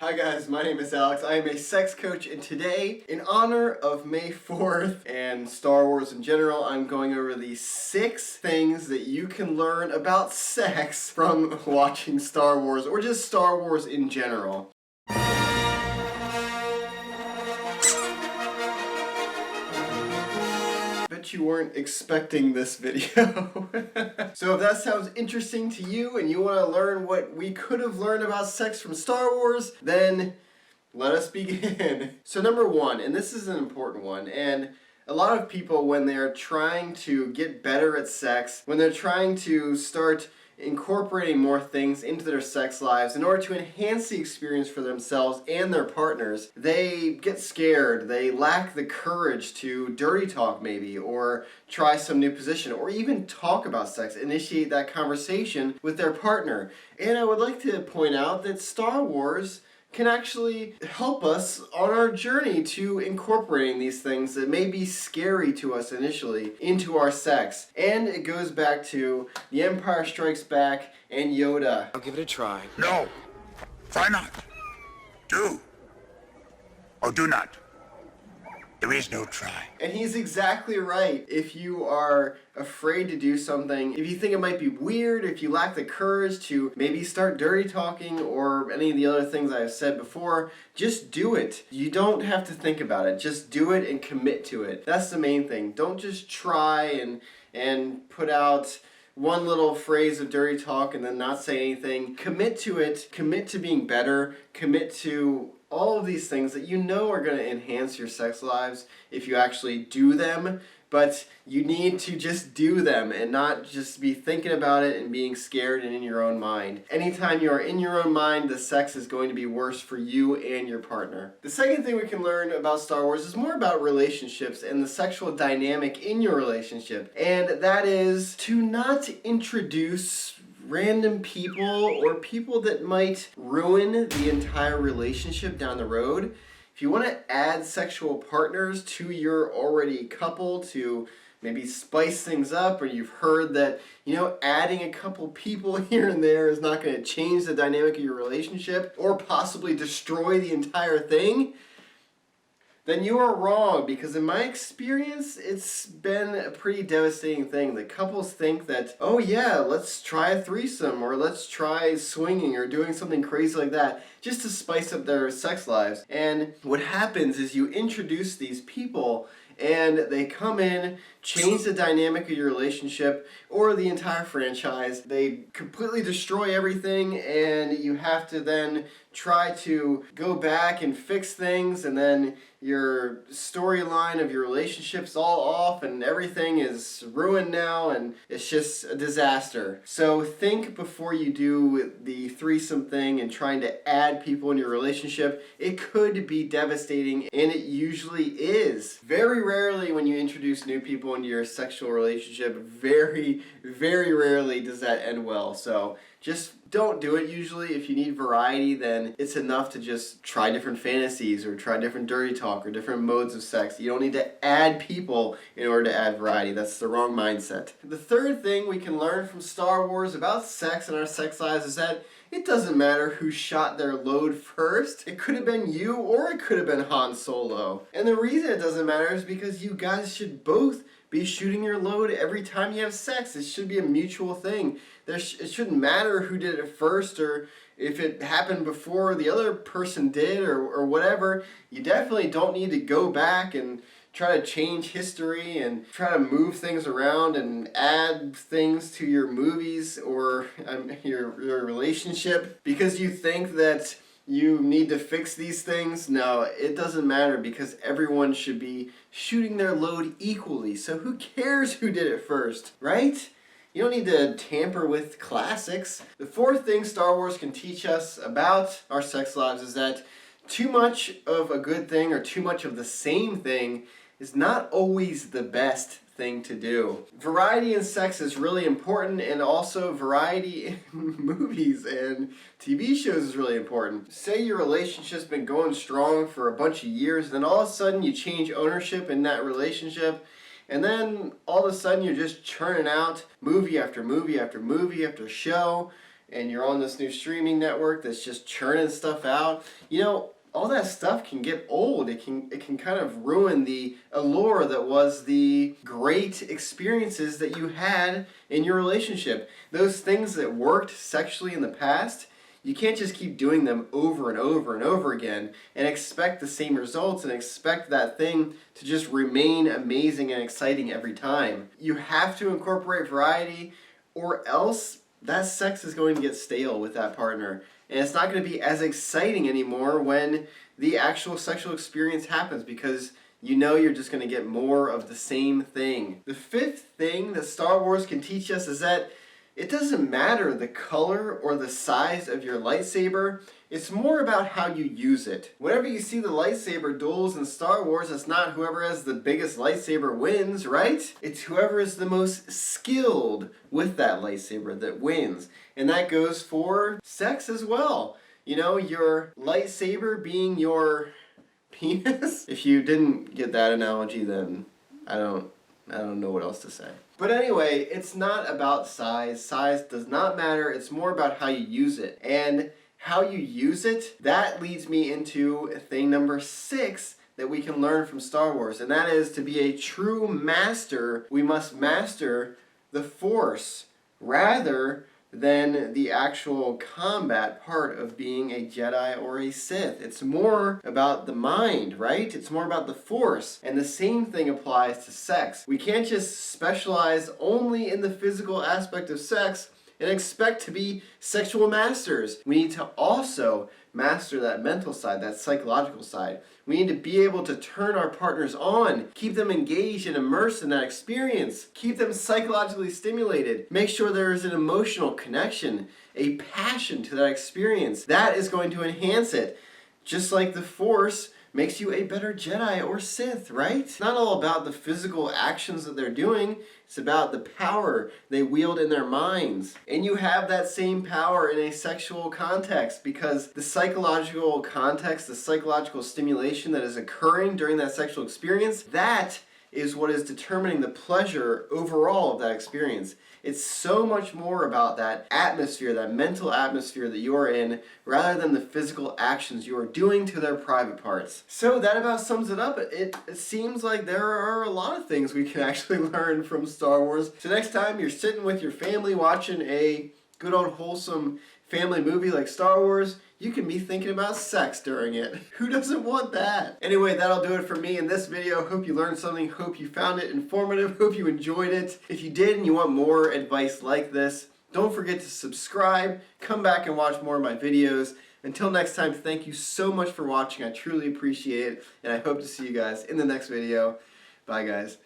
Hi guys, my name is Alex. I am a sex coach, and today, in honor of May 4th and Star Wars in general, I'm going over the 6 things that you can learn about sex from watching Star Wars, or just Star Wars in general. Bet you weren't expecting this video. So if that sounds interesting to you and you want to learn what we could have learned about sex from Star Wars, then let us begin. So number 1, and this is an important one, and a lot of people, when they're trying to get better at sex, when they're trying to start incorporating more things into their sex lives in order to enhance the experience for themselves and their partners, they get scared, they lack the courage to dirty talk maybe, or try some new position, or even talk about sex, initiate that conversation with their partner. And I would like to point out that Star Wars can actually help us on our journey to incorporating these things that may be scary to us initially into our sex. And it goes back to The Empire Strikes Back and Yoda. I'll give it a try. No. Try not. Do. Or do not. There is no try. And he's exactly right. If you are afraid to do something, if you think it might be weird, if you lack the courage to maybe start dirty talking or any of the other things I've said before, just do it. You don't have to think about it. Just do it and commit to it. That's the main thing. Don't just try and put out one little phrase of dirty talk and then not say anything. Commit to it. Commit to being better. Commit to all of these things that you know are going to enhance your sex lives if you actually do them, but you need to just do them and not just be thinking about it and being scared and in your own mind. Anytime you are in your own mind, the sex is going to be worse for you and your partner. The second thing we can learn about Star Wars is more about relationships and the sexual dynamic in your relationship, and that is to not introduce random people or people that might ruin the entire relationship down the road. If you want to add sexual partners to your already couple to maybe spice things up, or you've heard that, adding a couple people here and there is not going to change the dynamic of your relationship or possibly destroy the entire thing, then you are wrong, because in my experience, it's been a pretty devastating thing. The couples think that, oh yeah, let's try a threesome, or let's try swinging, or doing something crazy like that, just to spice up their sex lives. And what happens is you introduce these people, and they come in, change the dynamic of your relationship or the entire franchise. They completely destroy everything, and you have to then try to go back and fix things, and then your storyline of your relationship's all off and everything is ruined now, and it's just a disaster. So think before you do the threesome thing and trying to add people in your relationship. It could be devastating, and it usually is. Very rarely when you introduce new people into your sexual relationship, very, very rarely does that end well. So just don't do it. Usually if you need variety, then it's enough to just try different fantasies or try different dirty talk or different modes of sex. You don't need to add people in order to add variety. That's the wrong mindset. The third thing we can learn from Star Wars about sex and our sex lives is that it doesn't matter who shot their load first. It could have been you, or it could have been Han Solo. And the reason it doesn't matter is because you guys should both be shooting your load every time you have sex. It should be a mutual thing. It shouldn't matter who did it first, or if it happened before the other person did, or whatever. You definitely don't need to go back and try to change history and try to move things around and add things to your movies or your relationship because you think that you need to fix these things. No, it doesn't matter, because everyone should be shooting their load equally. So who cares who did it first, right? You don't need to tamper with classics. The fourth thing Star Wars can teach us about our sex lives is that too much of a good thing or too much of the same thing is not always the best thing to do. Variety in sex is really important, and also variety in movies and TV shows is really important. Say your relationship's been going strong for a bunch of years, then all of a sudden you change ownership in that relationship, and then all of a sudden you're just churning out movie after movie after movie after show, and you're on this new streaming network that's just churning stuff out, you know, all that stuff can get old. It can kind of ruin the allure that was the great experiences that you had in your relationship. Those things that worked sexually in the past, you can't just keep doing them over and over and over again and expect the same results and expect that thing to just remain amazing and exciting every time. You have to incorporate variety, or else that sex is going to get stale with that partner. And it's not going to be as exciting anymore when the actual sexual experience happens, because you know you're just going to get more of the same thing. The fifth thing that Star Wars can teach us is that it doesn't matter the color or the size of your lightsaber. It's more about how you use it. Whenever you see the lightsaber duels in Star Wars, it's not whoever has the biggest lightsaber wins, right? It's whoever is the most skilled with that lightsaber that wins. And that goes for sex as well. You know, your lightsaber being your penis. If you didn't get that analogy, then I don't know what else to say. But anyway, it's not about size. Size does not matter. It's more about how you use it. And how you use it, that leads me into thing number 6 that we can learn from Star Wars. And that is, to be a true master, we must master the Force rather than the actual combat part of being a Jedi or a Sith. It's more about the mind, right? It's more about the Force. And the same thing applies to sex. We can't just specialize only in the physical aspect of sex and expect to be sexual masters. We need to also master that mental side, that psychological side. We need to be able to turn our partners on, keep them engaged and immersed in that experience, keep them psychologically stimulated, make sure there is an emotional connection, a passion to that experience. That is going to enhance it. Just like the Force makes you a better Jedi or Sith, right? It's not all about the physical actions that they're doing. It's about the power they wield in their minds. And you have that same power in a sexual context, because the psychological context, the psychological stimulation that is occurring during that sexual experience, that is what is determining the pleasure overall of that experience. It's so much more about that atmosphere, that mental atmosphere that you are in, rather than the physical actions you are doing to their private parts. So that about sums it up. It seems like there are a lot of things we can actually learn from Star Wars. So next time you're sitting with your family watching a good old wholesome family movie like Star Wars, you can be thinking about sex during it. Who doesn't want that? Anyway, that'll do it for me in this video. Hope you learned something. Hope you found it informative. Hope you enjoyed it. If you did and you want more advice like this, don't forget to subscribe. Come back and watch more of my videos. Until next time, thank you so much for watching. I truly appreciate it, and I hope to see you guys in the next video. Bye, guys.